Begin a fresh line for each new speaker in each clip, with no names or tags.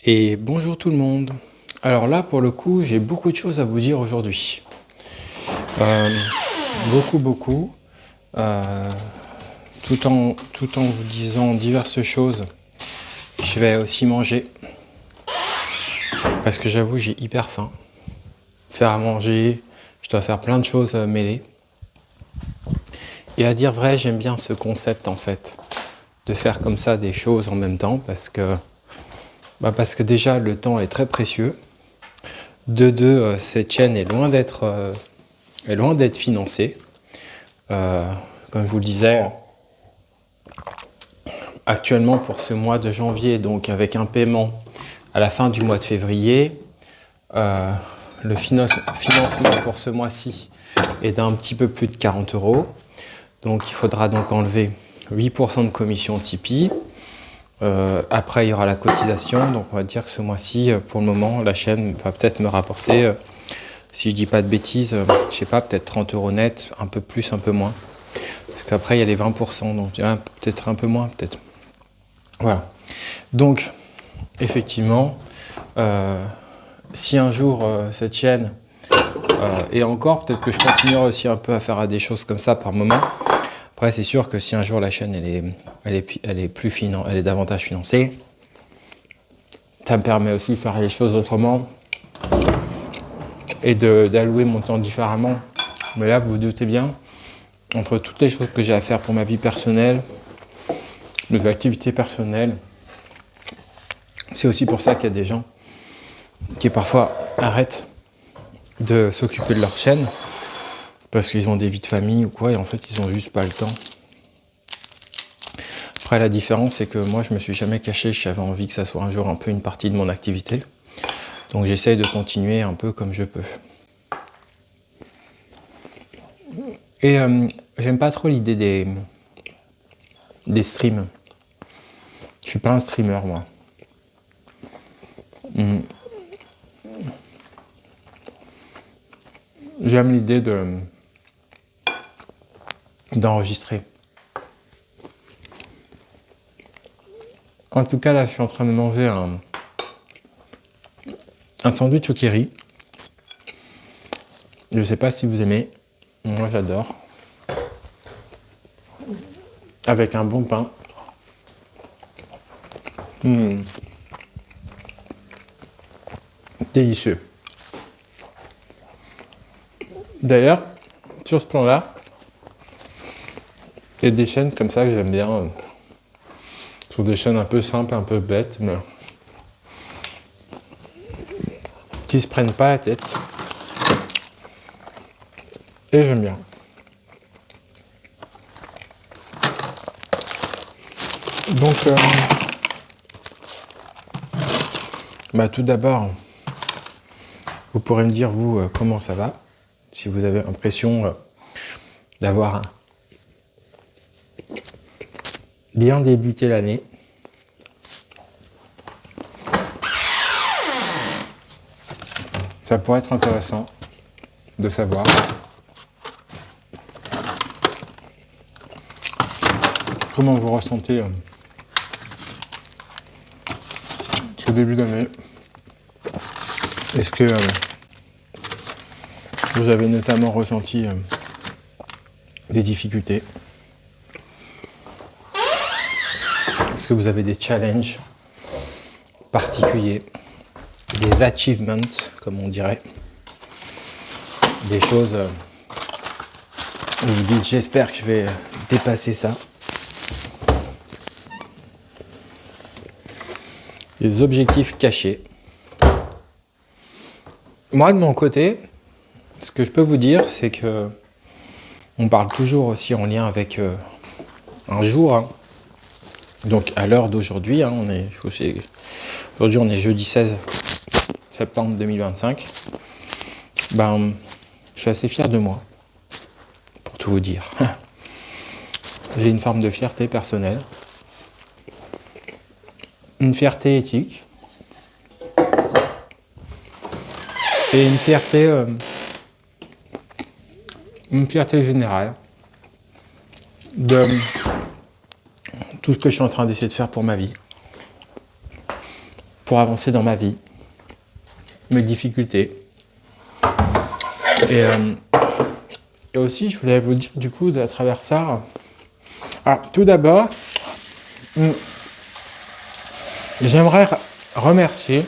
Et bonjour tout le monde. Alors là, pour le coup, j'ai beaucoup de choses à vous dire aujourd'hui. Euh, beaucoup. Euh, tout en vous disant diverses choses, je vais aussi manger. Parce que j'avoue, j'ai hyper faim. Faire à manger, je dois faire plein de choses mêlées. Et à dire vrai, j'aime bien ce concept en fait, de faire comme ça des choses en même temps, parce que déjà, le temps est très précieux. De deux, cette chaîne est loin d'être financée. Comme je vous le disais, actuellement pour ce mois de janvier, donc avec un paiement à la fin du mois de février, le financement pour ce mois-ci est d'un petit peu plus de 40 €. Donc il faudra donc enlever 8% de commission Tipeee. Après, il y aura la cotisation. Donc on va dire que ce mois-ci, pour le moment, la chaîne va peut-être me rapporter, si je dis pas de bêtises, je sais pas, peut-être 30 € net, un peu plus, un peu moins. Parce qu'après, il y a les 20%, donc peut-être un peu moins, peut-être. Voilà. Donc, effectivement, si un jour cette chaîne, et encore, peut-être que je continuerai aussi un peu à faire des choses comme ça par moment. Après, c'est sûr que si un jour la chaîne elle est davantage financée, ça me permet aussi de faire les choses autrement et d'allouer mon temps différemment. Mais là, vous vous doutez bien, entre toutes les choses que j'ai à faire pour ma vie personnelle, mes activités personnelles, c'est aussi pour ça qu'il y a des gens qui parfois arrêtent de s'occuper de leur chaîne parce qu'ils ont des vies de famille ou quoi et en fait ils ont juste pas le temps. Après la différence c'est que moi je me suis jamais caché, j'avais envie que ça soit un jour un peu une partie de mon activité. Donc j'essaye de continuer un peu comme je peux. Et j'aime pas trop l'idée des streams. Je suis pas un streamer moi. J'aime l'idée d'enregistrer. En tout cas là je suis en train de manger un sandwich au curry. Je sais pas si vous aimez, moi j'adore. Avec un bon pain. Délicieux. D'ailleurs, sur ce plan-là, il y a des chaînes comme ça que j'aime bien. Sur des chaînes un peu simples, un peu bêtes, mais qui se prennent pas la tête. Et j'aime bien. Donc, tout d'abord, vous pourrez me dire, vous, comment ça va. Si vous avez l'impression d'avoir bien débuté l'année. Ça pourrait être intéressant de savoir. Comment vous ressentez ce début d'année. Est-ce que vous avez notamment ressenti des difficultés? Est-ce que vous avez des challenges particuliers, des achievements, comme on dirait, des choses où vous dites j'espère que je vais dépasser ça. Des objectifs cachés. Moi, de mon côté, ce que je peux vous dire, c'est que on parle toujours aussi en lien avec un jour. Hein. Donc, à l'heure d'aujourd'hui, hein, aujourd'hui, on est jeudi 16 septembre 2025. Je suis assez fier de moi, pour tout vous dire. J'ai une forme de fierté personnelle, une fierté éthique et une fierté générale de tout ce que je suis en train d'essayer de faire pour ma vie. pour avancer dans ma vie, mes difficultés. Et aussi, je voulais vous dire du coup, à travers ça, tout d'abord, j'aimerais remercier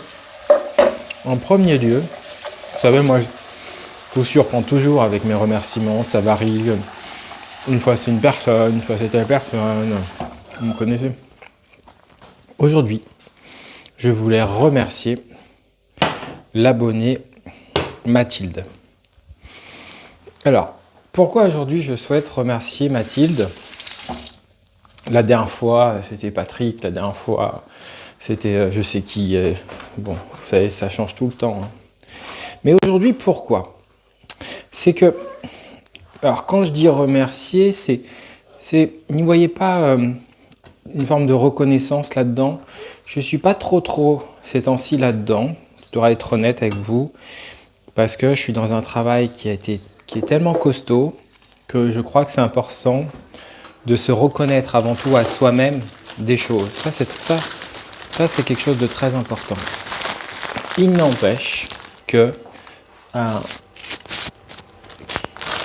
en premier lieu, vous savez, moi, je vous surprends toujours avec mes remerciements, ça varie. Une fois c'est une personne, une fois c'est telle personne, vous me connaissez. Aujourd'hui, je voulais remercier l'abonnée Mathilde. Alors, pourquoi aujourd'hui je souhaite remercier Mathilde? La dernière fois, c'était Patrick, la dernière fois, c'était je sais qui. Bon, vous savez, ça change tout le temps. Hein. Mais aujourd'hui, pourquoi? C'est que, alors quand je dis remercier, n'y voyez pas une forme de reconnaissance là-dedans. Je ne suis pas trop ces temps-ci là-dedans, je dois être honnête avec vous, parce que je suis dans un travail qui est tellement costaud que je crois que c'est important de se reconnaître avant tout à soi-même des choses. Ça, c'est quelque chose de très important. Il n'empêche que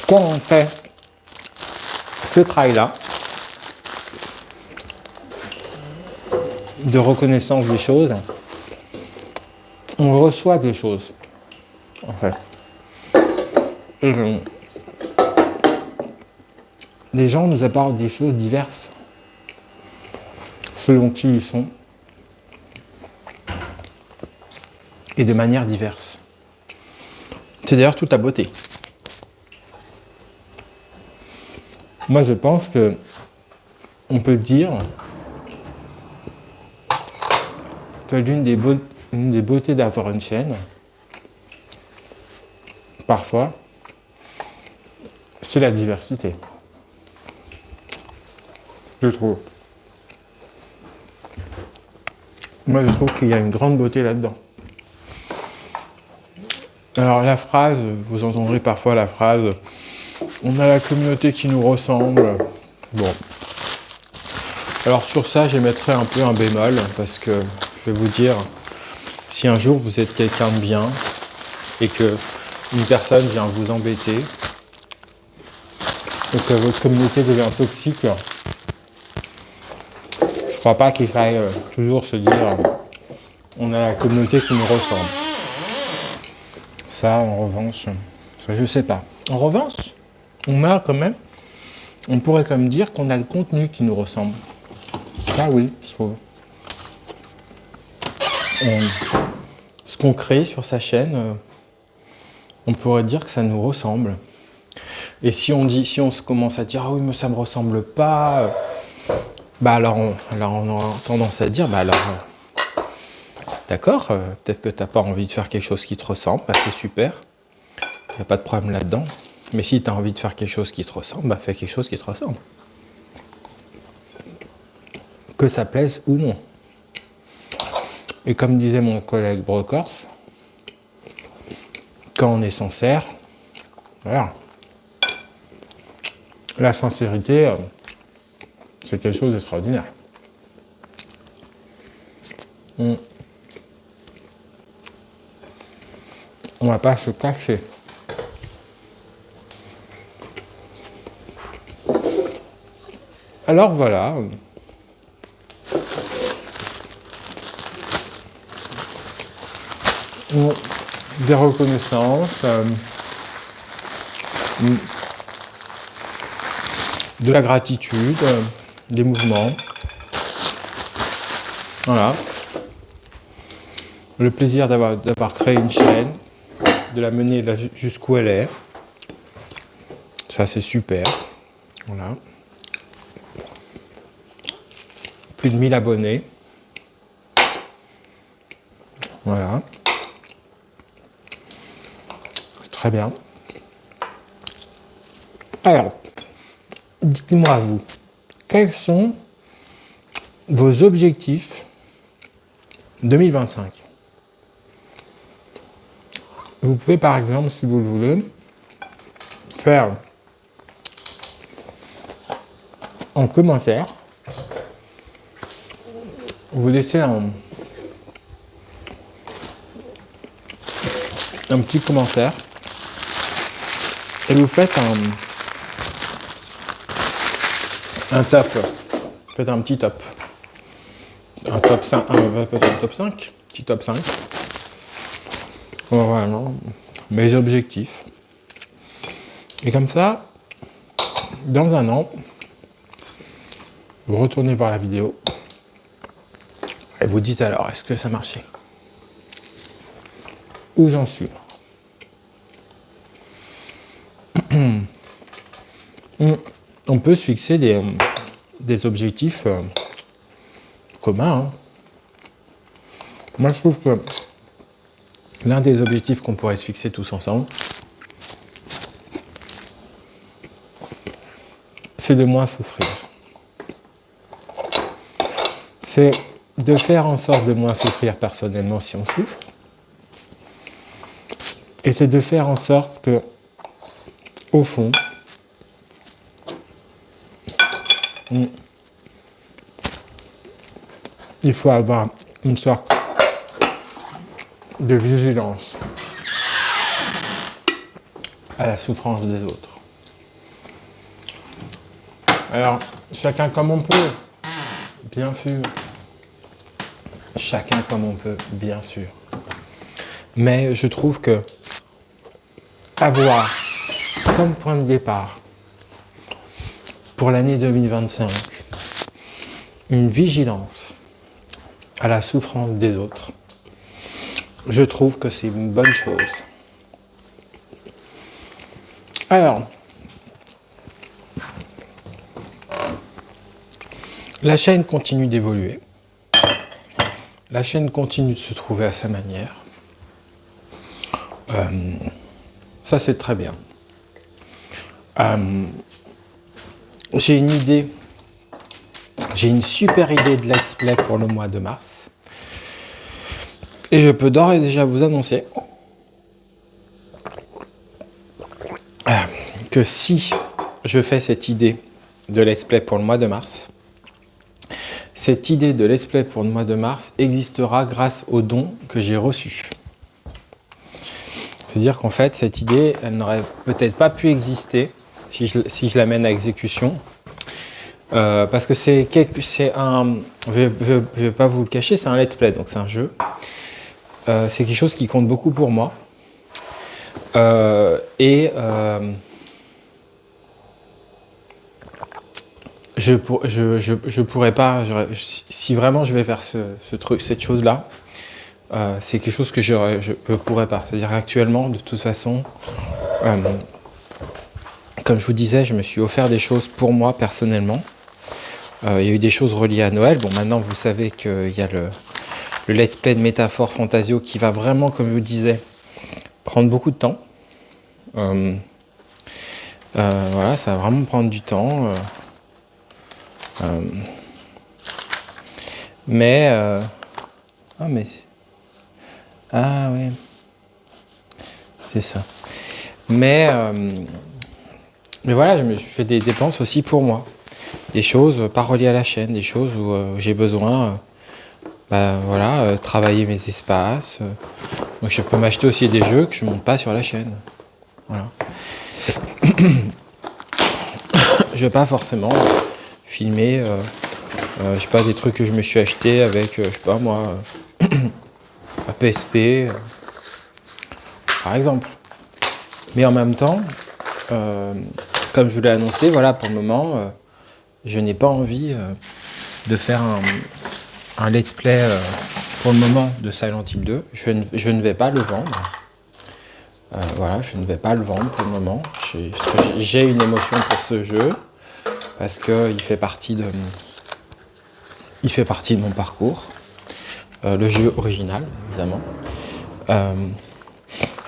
quand on fait ce travail-là de reconnaissance des choses, on reçoit des choses, en fait. Les gens nous apportent des choses diverses, selon qui ils sont, et de manière diverse. C'est d'ailleurs toute la beauté. Moi, je pense que on peut dire que l'une des beautés d'avoir une chaîne, parfois, c'est la diversité. Je trouve. Moi, je trouve qu'il y a une grande beauté là-dedans. Alors, la phrase, vous entendrez parfois la phrase « On a la communauté qui nous ressemble ». Bon. Alors, sur ça, j'émettrai un peu un bémol, parce que, je vais vous dire, si un jour vous êtes quelqu'un de bien, et que une personne vient vous embêter, et que votre communauté devient toxique, je crois pas qu'il faille toujours se dire on a la communauté qui nous ressemble. Ça, en revanche, je sais pas. En revanche, on pourrait quand même dire qu'on a le contenu qui nous ressemble. Ça, oui, je trouve. Ce qu'on crée sur sa chaîne, on pourrait dire que ça nous ressemble. Et si on se commence à dire ah oui mais ça me ressemble pas, alors on aura tendance à dire d'accord, peut-être que t'as pas envie de faire quelque chose qui te ressemble, c'est super, y a pas de problème là-dedans. Mais si tu as envie de faire quelque chose qui te ressemble, fais quelque chose qui te ressemble. Que ça plaise ou non. Et comme disait mon collègue Brocorf, quand on est sincère, voilà. La sincérité, c'est quelque chose d'extraordinaire. On va pas se cacher. Alors voilà. Des reconnaissances, de la gratitude, des mouvements. Voilà. Le plaisir d'avoir créé une chaîne, de la mener jusqu'où elle est. Ça, c'est super. Voilà. Plus de 1000 abonnés. Voilà. Très bien. Alors, dites-moi vous, quels sont vos objectifs 2025? Vous pouvez par exemple, si vous le voulez, faire en commentaire, vous laissez un petit commentaire et vous faites un top. Faites un petit top. Un top 5, peut-être un top 5, petit top 5. Voilà, mes objectifs. Et comme ça, dans un an, vous retournez voir la vidéo et vous dites alors, est-ce que ça marchait? Où j'en suis? On peut se fixer des objectifs communs. Hein. Moi, je trouve que l'un des objectifs qu'on pourrait se fixer tous ensemble, c'est de moins souffrir. C'est de faire en sorte de moins souffrir personnellement si on souffre. Et c'est de faire en sorte que, au fond, il faut avoir une sorte de vigilance à la souffrance des autres. Alors, chacun comme on peut, bien sûr. Chacun comme on peut, bien sûr. Mais je trouve que avoir comme point de départ pour l'année 2025 une vigilance à la souffrance des autres, je trouve que c'est une bonne chose. Alors, la chaîne continue d'évoluer. La chaîne continue de se trouver à sa manière. Ça, c'est très bien. J'ai une idée. J'ai une super idée de let's play pour le mois de mars. Et je peux d'ores et déjà vous annoncer que si je fais cette idée de let's play pour le mois de mars, cette idée de let's play pour le mois de mars existera grâce aux dons que j'ai reçus. C'est-à-dire qu'en fait, cette idée, elle n'aurait peut-être pas pu exister si je la mène à exécution. Parce que c'est un... Je vais pas vous le cacher, c'est un let's play, donc c'est un jeu. C'est quelque chose qui compte beaucoup pour moi. Je pourrais pas... si vraiment je vais faire ce truc, cette chose-là, c'est quelque chose que je ne pourrais pas. C'est-à-dire actuellement, de toute façon, comme je vous disais, je me suis offert des choses pour moi personnellement. Il y a eu des choses reliées à Noël. Bon, maintenant, vous savez qu'il y a le let's play de Métaphore Fantasio qui va vraiment, comme je vous disais, prendre beaucoup de temps. Voilà, ça va vraiment prendre du temps. Ah oui, c'est ça. Mais voilà, je fais des dépenses aussi pour moi. Des choses pas reliées à la chaîne, des choses où j'ai besoin, travailler mes espaces. Donc je peux m'acheter aussi des jeux que je ne monte pas sur la chaîne. Voilà. Je ne vais pas forcément filmer, je sais pas, des trucs que je me suis acheté avec, je sais pas moi, un PSP, par exemple. Mais en même temps, comme je vous l'ai annoncé, voilà, pour le moment, je n'ai pas envie de faire un let's play pour le moment de Silent Hill 2. Je ne vais pas le vendre. Voilà, je ne vais pas le vendre pour le moment. J'ai une émotion pour ce jeu parce qu'il fait partie de mon parcours. Le jeu original, évidemment.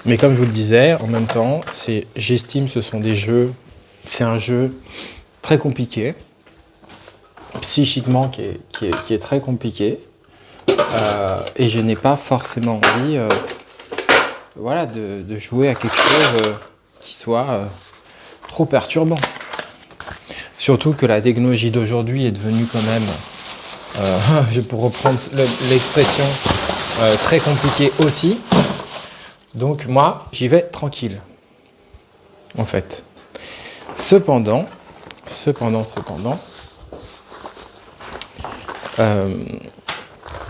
Mais comme je vous le disais, en même temps, j'estime ce sont des jeux... C'est un jeu très compliqué, psychiquement qui est très compliqué. Et je n'ai pas forcément envie de jouer à quelque chose qui soit trop perturbant. Surtout que la technologie d'aujourd'hui est devenue quand même, pour reprendre l'expression, très compliquée aussi. Donc moi, j'y vais tranquille, en fait. Cependant,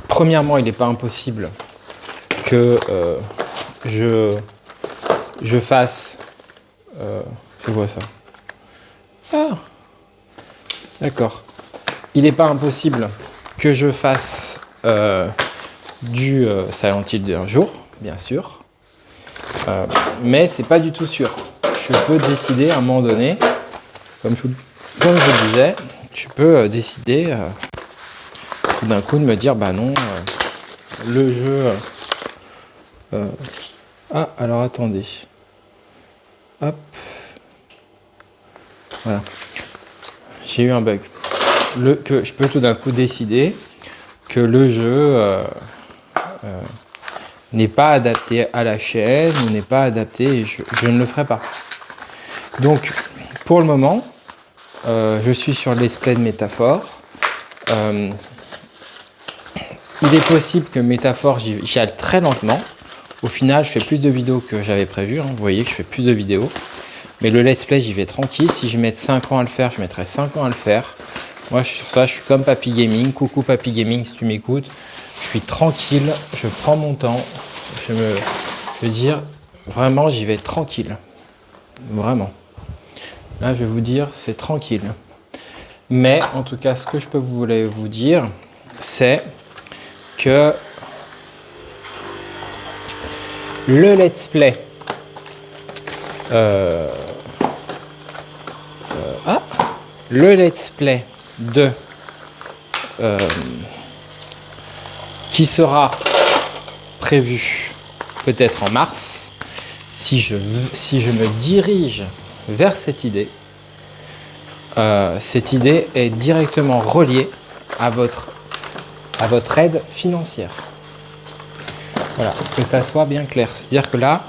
premièrement, il n'est pas impossible que je fasse... c'est quoi ça? Ah, d'accord. Il n'est pas impossible que je fasse du Silent Hill d'un jour, bien sûr. Mais c'est pas du tout sûr. Je peux décider à un moment donné, comme je le disais, je peux décider tout d'un coup de me dire, bah non, le jeu... Ah, alors attendez. Hop. Voilà. J'ai eu un bug. Que je peux tout d'un coup décider que le jeu n'est pas adapté à la chaîne ou n'est pas adapté et je ne le ferai pas. Donc, pour le moment, je suis sur le let's play de Métaphore. Il est possible que Métaphore, j'y aille très lentement. Au final, je fais plus de vidéos que j'avais prévu. Hein. Vous voyez que je fais plus de vidéos. Mais le let's play, j'y vais tranquille. Si je mets 5 ans à le faire, je mettrai 5 ans à le faire. Moi, sur ça, je suis comme Papy Gaming. Coucou Papy Gaming, si tu m'écoutes. Je suis tranquille, je prends mon temps. Je veux dire, vraiment, j'y vais tranquille. Vraiment. Là, je vais vous dire, c'est tranquille. Mais, en tout cas, ce que je peux vous dire, c'est que le let's play le let's play de qui sera prévu peut-être en mars, si je me dirige vers cette idée est directement reliée à votre aide financière. Voilà, que ça soit bien clair. C'est-à-dire que là,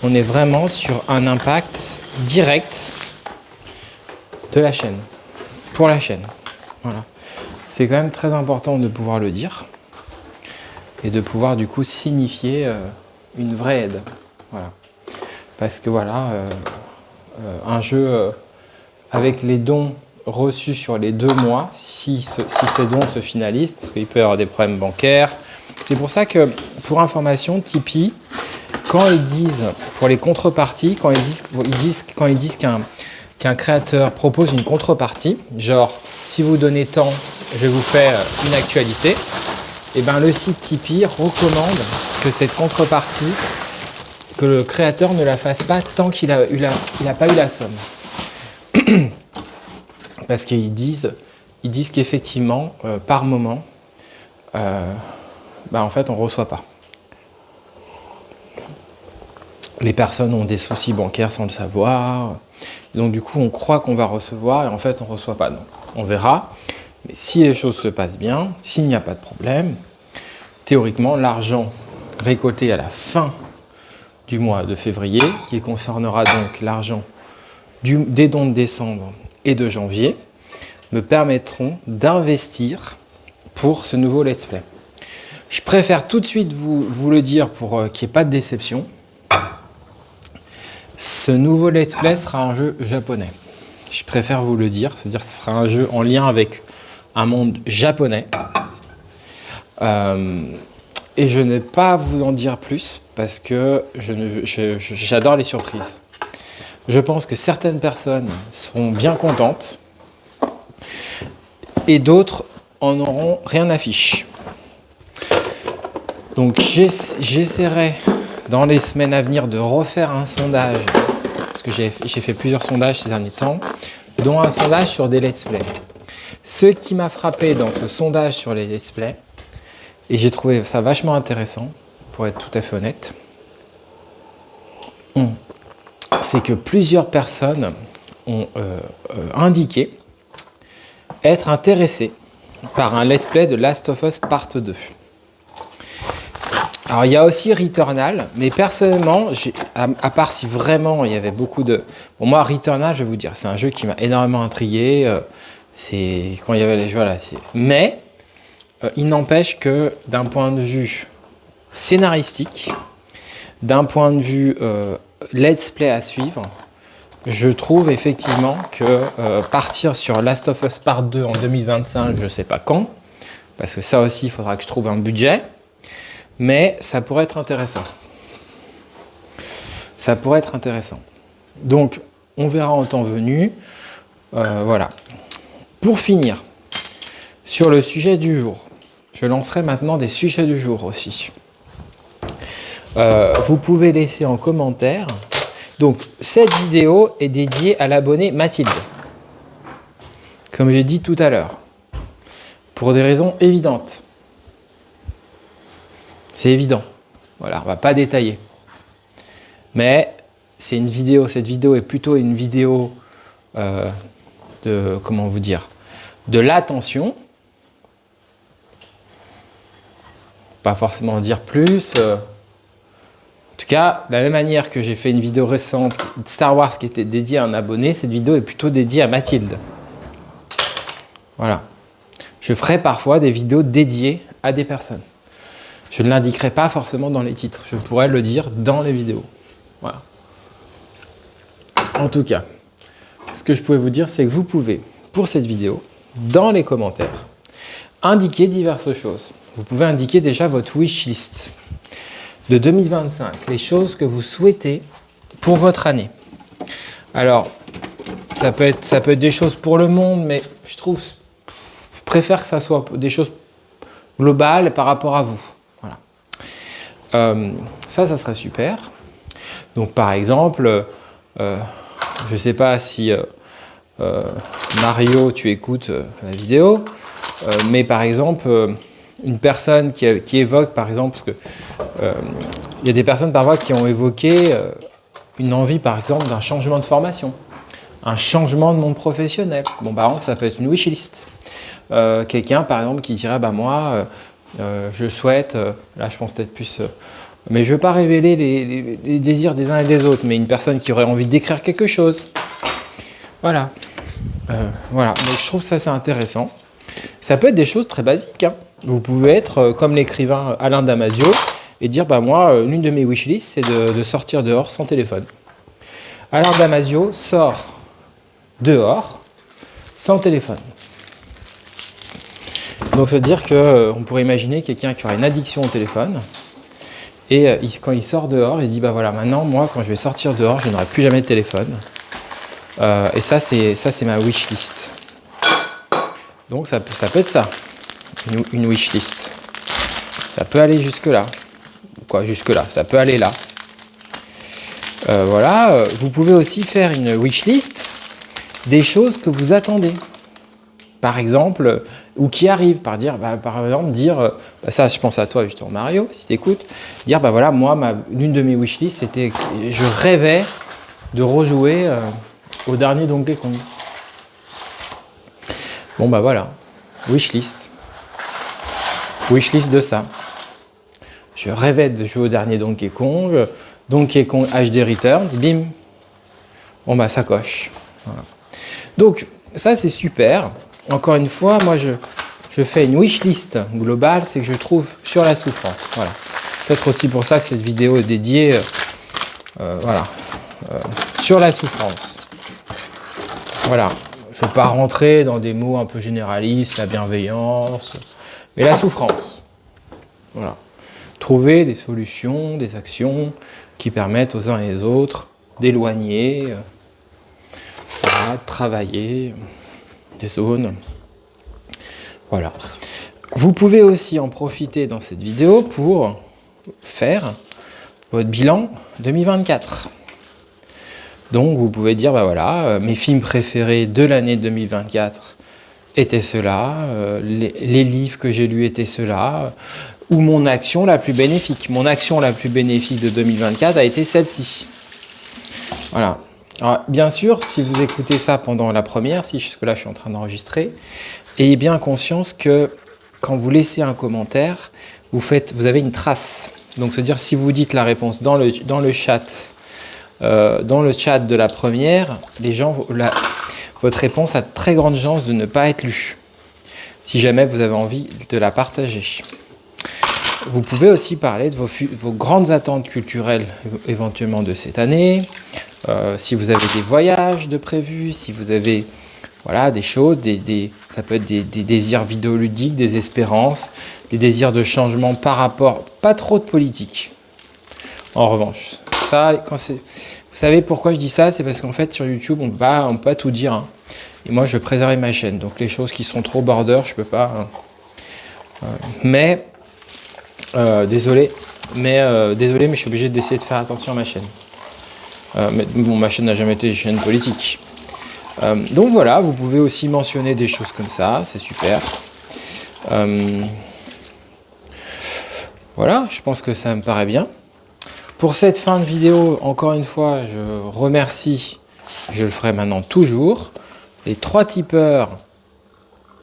on est vraiment sur un impact direct de la chaîne, pour la chaîne. Voilà. C'est quand même très important de pouvoir le dire et de pouvoir du coup signifier une vraie aide. Voilà. Parce que voilà, un jeu avec les dons reçus sur les 2 mois, si ces dons se finalisent, parce qu'il peut y avoir des problèmes bancaires. C'est pour ça que, pour information, Tipeee, quand ils disent, pour les contreparties, quand ils disent qu'un créateur propose une contrepartie, genre, si vous donnez tant, je vous fais une actualité, et ben le site Tipeee recommande que cette contrepartie, que le créateur ne la fasse pas tant qu'il n'a pas eu la somme. Parce qu'ils disent qu'effectivement, par moment, en fait, on ne reçoit pas. Les personnes ont des soucis bancaires sans le savoir. Donc, du coup, on croit qu'on va recevoir et en fait, on ne reçoit pas. Donc, on verra. Mais si les choses se passent bien, s'il n'y a pas de problème, théoriquement, l'argent récolté à la fin du mois de février, qui concernera donc l'argent des dons de décembre et de janvier, me permettront d'investir pour ce nouveau let's play. Je préfère tout de suite vous le dire pour qu'il n'y ait pas de déception. Ce nouveau let's play sera un jeu japonais. Je préfère vous le dire, c'est-à-dire que ce sera un jeu en lien avec un monde japonais. Et je n'ai pas à vous en dire plus parce que j'adore les surprises. Je pense que certaines personnes seront bien contentes et d'autres en auront rien à fiche. Donc j'essaierai dans les semaines à venir de refaire un sondage, parce que j'ai fait plusieurs sondages ces derniers temps, dont un sondage sur des let's play. Ce qui m'a frappé dans ce sondage sur les let's play, et j'ai trouvé ça vachement intéressant, pour être tout à fait honnête, c'est que plusieurs personnes ont indiqué être intéressées par un let's play de Last of Us Part 2. Alors il y a aussi Returnal, mais personnellement, à part si vraiment il y avait beaucoup de... Bon, moi, Returnal, je vais vous dire, c'est un jeu qui m'a énormément intrigué. C'est quand il y avait les jeux là. Mais il n'empêche que d'un point de vue scénaristique, d'un point de vue let's play à suivre, je trouve effectivement que partir sur Last of Us Part 2 en 2025, je ne sais pas quand, parce que ça aussi, il faudra que je trouve un budget, mais ça pourrait être intéressant. Ça pourrait être intéressant. Donc, on verra en temps venu. Voilà. Pour finir, sur le sujet du jour, je lancerai maintenant des sujets du jour aussi. Vous pouvez laisser en commentaire. Donc, cette vidéo est dédiée à l'abonné Mathilde. Comme j'ai dit tout à l'heure. Pour des raisons évidentes. C'est évident. Voilà, on ne va pas détailler. Mais c'est une vidéo, cette vidéo est plutôt une vidéo de, comment vous dire, de l'attention. Pas forcément en dire plus. En tout cas, de la même manière que j'ai fait une vidéo récente de Star Wars qui était dédiée à un abonné, cette vidéo est plutôt dédiée à Mathilde. Voilà. Je ferai parfois des vidéos dédiées à des personnes. Je ne l'indiquerai pas forcément dans les titres. Je pourrais le dire dans les vidéos. Voilà. En tout cas, ce que je pouvais vous dire, c'est que vous pouvez, pour cette vidéo, dans les commentaires, indiquer diverses choses. Vous pouvez indiquer déjà votre wishlist de 2025, les choses que vous souhaitez pour votre année. Alors, ça peut être des choses pour le monde, mais je préfère que ça soit des choses globales par rapport à vous. Voilà. Ça serait super. Donc, par exemple, je ne sais pas si Mario, tu écoutes la vidéo, mais par exemple, une personne qui évoque, par exemple, parce que il y a des personnes parfois qui ont évoqué une envie, par exemple, d'un changement de formation, un changement de monde professionnel. Bon, par exemple, ça peut être une wishlist. Quelqu'un, par exemple, qui dirait, bah moi, je souhaite, là je pense peut-être plus, mais je ne veux pas révéler les désirs des uns et des autres, mais une personne qui aurait envie d'écrire quelque chose. Voilà. Voilà. Donc je trouve que ça c'est intéressant. Ça peut être des choses très basiques. Hein. Vous pouvez être comme l'écrivain Alain Damasio et dire, bah moi, l'une de mes wishlists, c'est de sortir dehors sans téléphone. Alain Damasio sort dehors sans téléphone. Donc, ça veut dire qu'on pourrait imaginer quelqu'un qui aurait une addiction au téléphone et quand il sort dehors, il se dit, bah voilà, maintenant, moi, quand je vais sortir dehors, je n'aurai plus jamais de téléphone. Et ça, c'est ma wishlist. Donc, ça peut être ça, une wishlist. Ça peut aller jusque-là. Quoi, jusque-là, ça peut aller là. Voilà, vous pouvez aussi faire une wishlist des choses que vous attendez. Par exemple, ou qui arrivent, par exemple, dire, ça je pense à toi justement Mario, si tu écoutes, dire, bah voilà, moi, l'une de mes wishlists, c'était, je rêvais de rejouer au dernier Donkey Kong. Bon bah voilà, wishlist. Wishlist de ça. Je rêvais de jouer au dernier Donkey Kong HD Returns, bim. Bon bah ça coche. Voilà. Donc ça c'est super. Encore une fois, moi je fais une wishlist globale, c'est que je trouve sur la souffrance. Voilà. Peut-être aussi pour ça que cette vidéo est dédiée sur la souffrance. Voilà. Je ne veux pas rentrer dans des mots un peu généralistes, la bienveillance, mais la souffrance. Voilà. Trouver des solutions, des actions qui permettent aux uns et aux autres d'éloigner, de travailler des zones. Voilà. Vous pouvez aussi en profiter dans cette vidéo pour faire votre bilan 2024. Donc vous pouvez dire, bah voilà, mes films préférés de l'année 2024 étaient ceux-là, les livres que j'ai lus étaient ceux-là, ou mon action la plus bénéfique. Mon action la plus bénéfique de 2024 a été celle-ci. Voilà. Alors, bien sûr, si vous écoutez ça pendant la première, si jusque-là je suis en train d'enregistrer, ayez bien conscience que quand vous laissez un commentaire, vous avez une trace. Donc, c'est-à-dire si vous dites la réponse dans le chat, de la première, les gens, votre réponse a de très grandes chances de ne pas être lue, si jamais vous avez envie de la partager. Vous pouvez aussi parler de vos grandes attentes culturelles éventuellement de cette année, si vous avez des voyages de prévus, si vous avez voilà, des choses, ça peut être des désirs vidéoludiques, des espérances, des désirs de changement par rapport, pas trop de politique. En revanche, ça, vous savez pourquoi je dis ça? C'est parce qu'en fait sur YouTube on peut pas tout dire. Hein. Et moi je veux préserver ma chaîne, donc les choses qui sont trop border, je peux pas. Désolé, mais je suis obligé d'essayer de faire attention à ma chaîne. Mais bon, ma chaîne n'a jamais été une chaîne politique. Donc voilà, vous pouvez aussi mentionner des choses comme ça, c'est super. Voilà, je pense que ça me paraît bien. Pour cette fin de vidéo, encore une fois, je remercie, je le ferai maintenant toujours, les 3 tipeurs,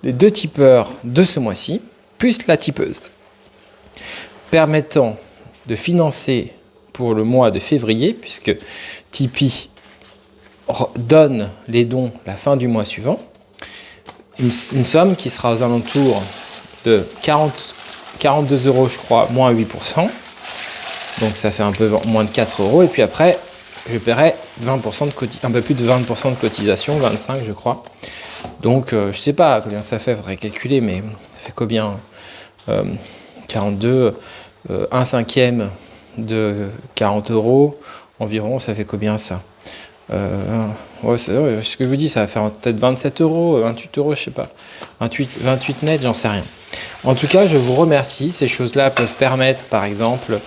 les 2 tipeurs de ce mois-ci, plus la tipeuse, permettant de financer pour le mois de février, puisque Tipeee donne les dons la fin du mois suivant, une somme qui sera aux alentours de 42 €, je crois, moins 8%. Donc ça fait un peu moins de 4 €. Et puis après, je paierai 20% un peu plus de 20% de cotisation, 25 je crois. Donc je sais pas combien ça fait, il faudrait calculer, mais ça fait combien 42, 1/5 de 40 € environ, ça fait combien ça ouais, ce que je vous dis, ça va faire peut-être 27 €, 28 €, je sais pas. 28 net, j'en sais rien. En tout cas, je vous remercie. Ces choses-là peuvent permettre, par exemple,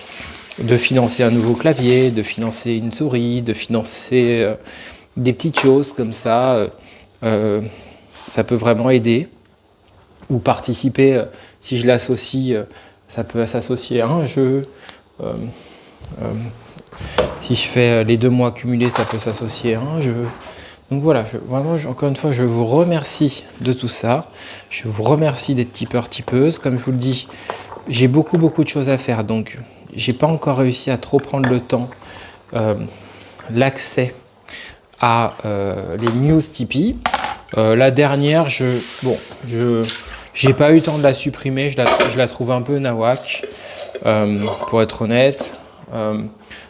de financer un nouveau clavier, de financer une souris, de financer des petites choses comme ça. Ça peut vraiment aider. Ou participer, si je l'associe, ça peut s'associer à un jeu. Si je fais les 2 mois cumulés, ça peut s'associer à un jeu. Donc voilà, vraiment, encore une fois, je vous remercie de tout ça. Je vous remercie d'être tipeur, tipeuse. Comme je vous le dis, j'ai beaucoup de choses à faire. Donc, j'ai pas encore réussi à trop prendre le temps, l'accès à les news Tipeee. La dernière, j'ai pas eu le temps de la supprimer. Je la trouve un peu nawak, pour être honnête.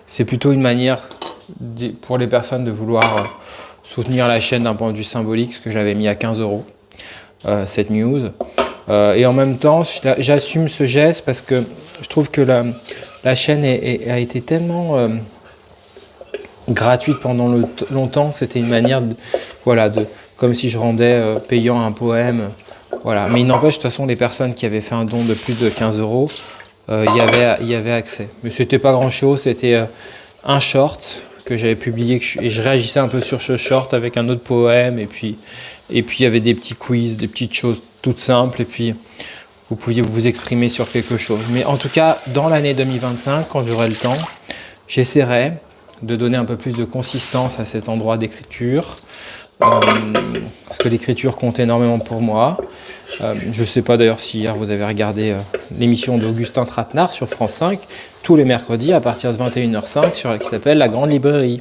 C'est plutôt une manière pour les personnes de vouloir soutenir la chaîne d'un point de vue symbolique, ce que j'avais mis à 15 € cette news. Et en même temps, j'assume ce geste parce que je trouve que la chaîne a été tellement gratuite pendant longtemps que c'était une manière comme si je rendais payant un poème. Voilà. Mais il n'empêche, de toute façon, les personnes qui avaient fait un don de plus de 15 €, il y avait accès. Mais c'était pas grand chose, c'était un short que j'avais publié et je réagissais un peu sur ce short avec un autre poème et puis il y avait des petits quiz, des petites choses toutes simples et puis vous pouviez vous exprimer sur quelque chose. Mais en tout cas, dans l'année 2025, quand j'aurai le temps, j'essaierai de donner un peu plus de consistance à cet endroit d'écriture. Parce que l'écriture compte énormément pour moi. Je ne sais pas d'ailleurs si hier vous avez regardé l'émission d'Augustin Trapenard sur France 5, tous les mercredis à partir de 21h05, qui s'appelle La Grande Librairie.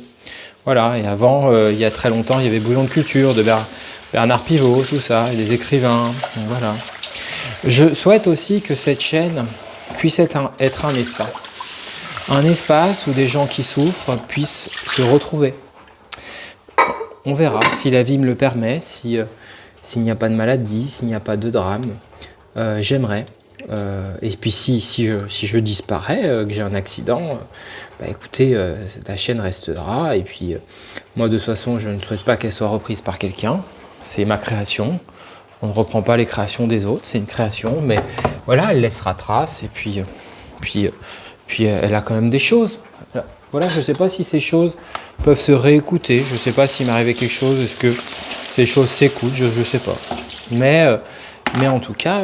Voilà, et avant, il y a très longtemps, il y avait Bouillon de Culture de Bernard Pivot, tout ça, et des écrivains. Donc, voilà. Je souhaite aussi que cette chaîne puisse être un espace. Un espace où des gens qui souffrent puissent se retrouver. On verra si la vie me le permet, s'il n'y a pas de maladie, s'il n'y a pas de drame. J'aimerais. Et puis si je disparais, que j'ai un accident, écoutez, la chaîne restera. Et puis moi de toute façon, je ne souhaite pas qu'elle soit reprise par quelqu'un. C'est ma création. On ne reprend pas les créations des autres, c'est une création. Mais voilà, elle laissera trace. Et puis elle a quand même des choses. Voilà, je ne sais pas si ces choses peuvent se réécouter. Je ne sais pas s'il m'arrivait quelque chose. Est-ce que ces choses s'écoutent? Je ne sais pas. Mais en tout cas,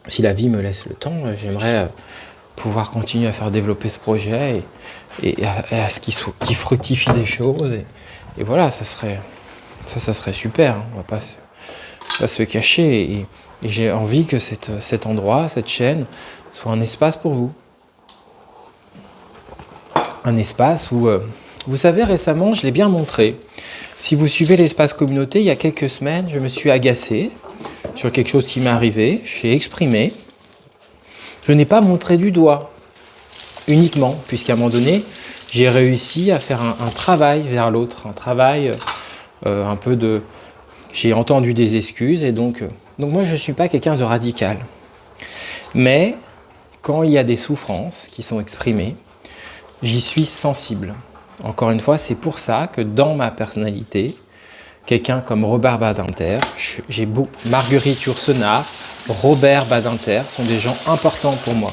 si la vie me laisse le temps, j'aimerais pouvoir continuer à faire développer ce projet et à ce qu'il fructifie des choses. Et voilà, ça serait super. Hein. On ne va pas se cacher. Et j'ai envie que cet endroit, cette chaîne, soit un espace pour vous. Un espace où, vous savez, récemment, je l'ai bien montré. Si vous suivez l'espace communauté, il y a quelques semaines, je me suis agacé sur quelque chose qui m'est arrivé. J'ai exprimé Je n'ai pas montré du doigt uniquement, puisqu'à un moment donné, j'ai réussi à faire un travail vers l'autre, un travail un peu de... J'ai entendu des excuses et donc moi je ne suis pas quelqu'un de radical. Mais quand il y a des souffrances qui sont exprimées, j'y suis sensible. Encore une fois, c'est pour ça que dans ma personnalité, quelqu'un comme Robert Badinter, Marguerite Yourcenar, Robert Badinter sont des gens importants pour moi.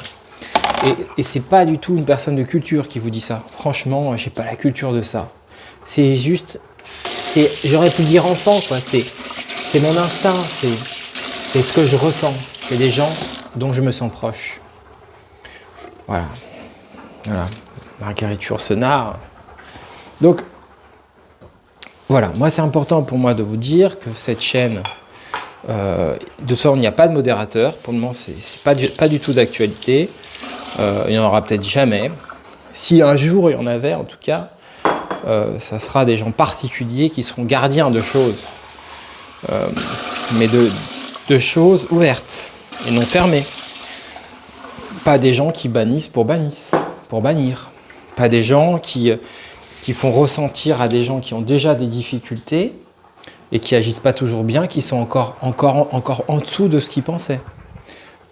Et c'est pas du tout une personne de culture qui vous dit ça. Franchement, j'ai pas la culture de ça. C'est juste, j'aurais pu le dire enfant, quoi. C'est mon instinct, c'est ce que je ressens. C'est des gens dont je me sens proche. Voilà. Marguerite Yourcenar. Donc, voilà. Moi, c'est important pour moi de vous dire que cette chaîne, de toute façon, il n'y a pas de modérateur. Pour le moment, c'est pas du tout d'actualité. Il n'y en aura peut-être jamais. Si un jour il y en avait, en tout cas, ça sera des gens particuliers qui seront gardiens de choses. Mais de choses ouvertes et non fermées. Pas des gens qui bannissent pour bannir. Pas des gens qui font ressentir à des gens qui ont déjà des difficultés et qui agissent pas toujours bien, qui sont encore en dessous de ce qu'ils pensaient.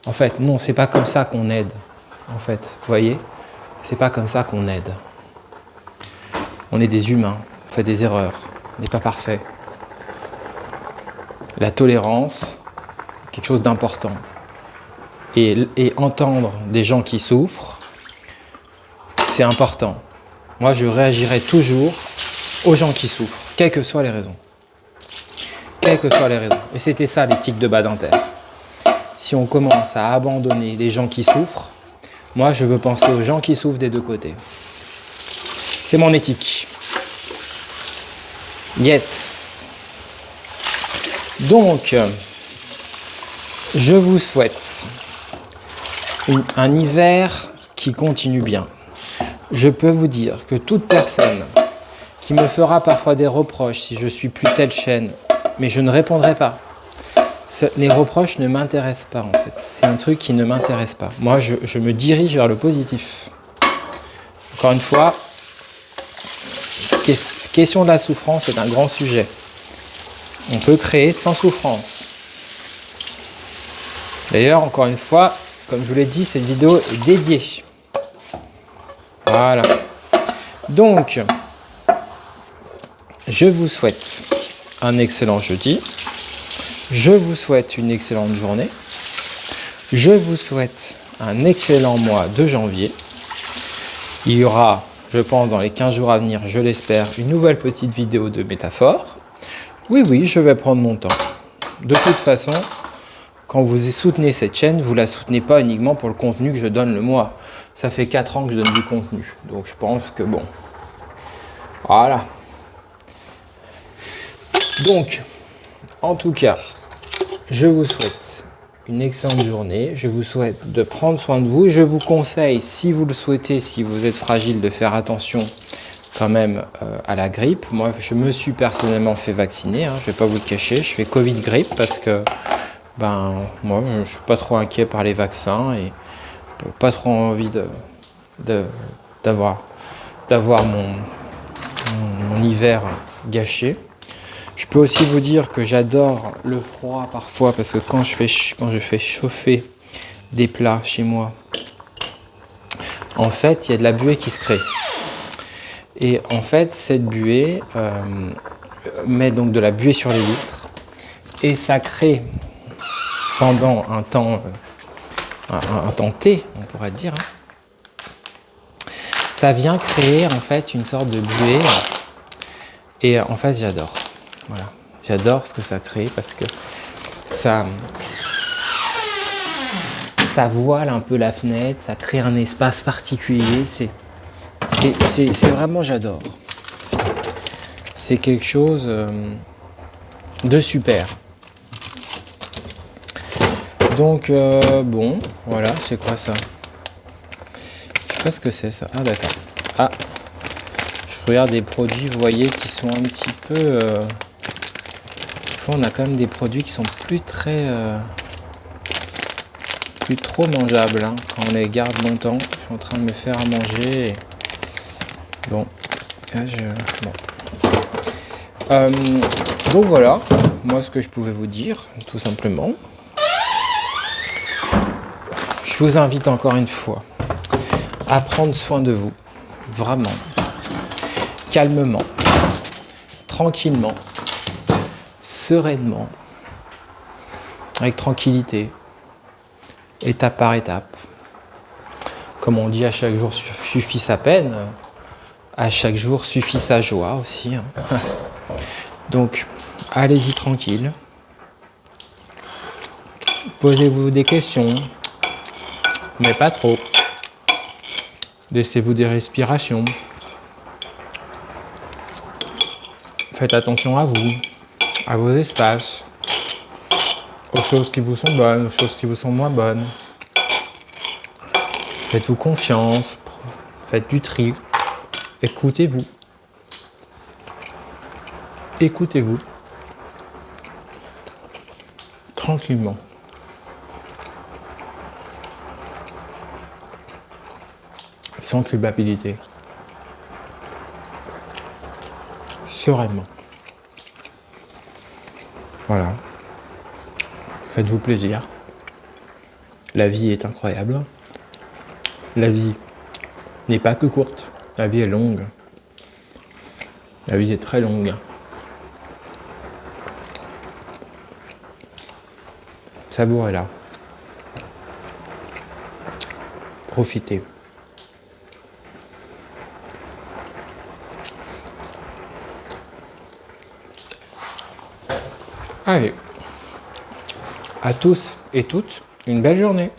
En fait, non, c'est pas comme ça qu'on aide. En fait, vous voyez, c'est pas comme ça qu'on aide. On est des humains, on fait des erreurs, on n'est pas parfait. La tolérance, quelque chose d'important. Et entendre des gens qui souffrent, c'est important. Moi, je réagirai toujours aux gens qui souffrent, quelles que soient les raisons. Quelles que soient les raisons. Et c'était ça l'éthique de Badinter. Si on commence à abandonner les gens qui souffrent, moi, je veux penser aux gens qui souffrent des deux côtés. C'est mon éthique. Yes. Donc, je vous souhaite un hiver qui continue bien. Je peux vous dire que toute personne qui me fera parfois des reproches si je suis plus telle chaîne, mais je ne répondrai pas. Les reproches ne m'intéressent pas en fait. C'est un truc qui ne m'intéresse pas. Moi, je me dirige vers le positif. Encore une fois, question de la souffrance est un grand sujet. On peut créer sans souffrance. D'ailleurs, encore une fois, comme je vous l'ai dit, cette vidéo est dédiée. Voilà. Donc, je vous souhaite un excellent jeudi. Je vous souhaite une excellente journée. Je vous souhaite un excellent mois de janvier. Il y aura, je pense, dans les 15 jours à venir, je l'espère, une nouvelle petite vidéo de métaphore. Oui, je vais prendre mon temps. De toute façon, quand vous soutenez cette chaîne, vous ne la soutenez pas uniquement pour le contenu que je donne le mois. Ça fait 4 ans que je donne du contenu. Donc je pense que bon. Voilà. Donc, en tout cas, je vous souhaite une excellente journée. Je vous souhaite de prendre soin de vous. Je vous conseille, si vous le souhaitez, si vous êtes fragile, de faire attention quand même à la grippe. Moi, je me suis personnellement fait vacciner. Je ne vais pas vous le cacher. Je fais Covid grippe parce que moi, je ne suis pas trop inquiet par les vaccins et pas trop envie d'avoir mon hiver gâché. Je peux aussi vous dire que j'adore le froid parfois parce que quand je fais chauffer des plats chez moi, en fait, il y a de la buée qui se crée. Et en fait, cette buée met donc de la buée sur les vitres et ça crée pendant un temps T, on pourrait dire, ça vient créer en fait une sorte de buée et en fait j'adore. Voilà, j'adore ce que ça crée parce que ça voile un peu la fenêtre, ça crée un espace particulier. C'est vraiment, j'adore. C'est quelque chose de super. Donc bon, voilà, c'est quoi ça? Je sais pas ce que c'est ça. Ah d'accord. Ah, je regarde des produits, vous voyez, qui sont un petit peu. On a quand même des produits qui sont plus très plus trop mangeables hein, quand on les garde longtemps. Je suis en train de me faire à manger. Bon, là, bon. Donc voilà, moi ce que je pouvais vous dire, tout simplement. Je vous invite encore une fois à prendre soin de vous, vraiment, calmement, tranquillement, sereinement, avec tranquillité, étape par étape. Comme on dit, à chaque jour suffit sa peine, à chaque jour suffit sa joie aussi. Hein. Donc, allez-y tranquille. Posez-vous des questions, mais pas trop. Laissez-vous des respirations. Faites attention à vous, à vos espaces, aux choses qui vous sont bonnes, aux choses qui vous sont moins bonnes. Faites-vous confiance, faites du tri. Écoutez-vous. Écoutez-vous. Tranquillement. Sans culpabilité. Sereinement. Voilà. Faites-vous plaisir. La vie est incroyable. La vie n'est pas que courte. La vie est longue. La vie est très longue. Savourez-la. Profitez. Allez. À tous et toutes, une belle journée.